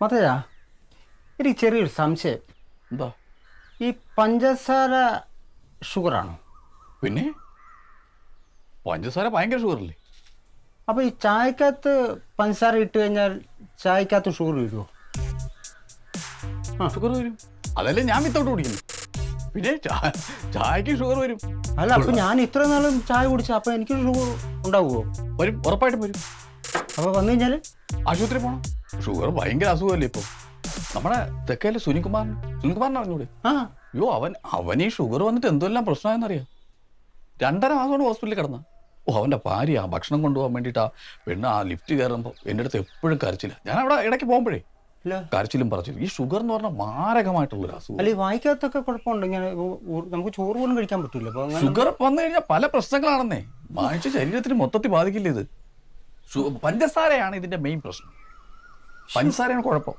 മതയാ എനിക്ക് ചെറിയൊരു സംശയം. എന്താ? ഈ പഞ്ചസാര ഷുഗറാണോ? പിന്നെ പഞ്ചസാര ഭയങ്കര ഷുഗറല്ലേ? അപ്പോൾ ഈ ചായക്കകത്ത് പഞ്ചസാര ഇട്ട് കഴിഞ്ഞാൽ ചായക്കകത്ത് ഷുഗർ വരുമോ? ഷുഗർ വരും. അതല്ലേ ഞാൻ വിത്തൗട്ട് കുടിക്കുന്നു. പിന്നെ ചായക്ക് ഷുഗർ വരും. അല്ല, അപ്പം ഞാൻ ഇത്ര നാളും ചായ കുടിച്ച അപ്പം എനിക്ക് ഷുഗർ ഉണ്ടാവുമോ? വരും, ഉറപ്പായിട്ടും വരും. അപ്പോൾ വന്നു കഴിഞ്ഞാൽ ആശുപത്രി പോകണം. ഷുഗർ ഭയങ്കര അസുഖമല്ലേ ഇപ്പോൾ. നമ്മുടെ തെക്കേലെ സുനിൽകുമാറിനെ അറിഞ്ഞൂടെ? അയ്യോ, അവൻ ഈ ഷുഗർ വന്നിട്ട് എന്തെല്ലാം പ്രശ്നമായെന്നറിയാം. 2.5 മാസമാണ് ഹോസ്പിറ്റലിൽ കിടന്ന. അവൻ്റെ ഭാര്യ ഭക്ഷണം കൊണ്ടുപോകാൻ വേണ്ടിയിട്ട് പെണ്ണ് ലിഫ്റ്റ് കയറുമ്പോൾ എൻ്റെ അടുത്ത് എപ്പോഴും കരച്ചില്ല. ഞാൻ അവിടെ ഇടയ്ക്ക് പോകുമ്പോഴേ കരച്ചിലും പറച്ചിലും. ഈ ഷുഗർ എന്ന് പറഞ്ഞാൽ മാരകമായിട്ടുള്ളൊരു അസുഖം. അല്ല, ഈ വായിക്കകത്തൊക്കെ കുഴപ്പമുണ്ട്. ഇങ്ങനെ നമുക്ക് ചോറ് പോലും കഴിക്കാൻ പറ്റില്ല. ഷുഗർ വന്നു കഴിഞ്ഞാൽ പല പ്രശ്നങ്ങളാണെന്നേ. മനുഷ്യ ശരീരത്തിന് മൊത്തത്തിൽ ബാധിക്കില്ല ഇത്. പഞ്ചസാരയാണ് ഇതിൻ്റെ മെയിൻ പ്രശ്നം. പഞ്ചസാരയാണ് കുഴപ്പം.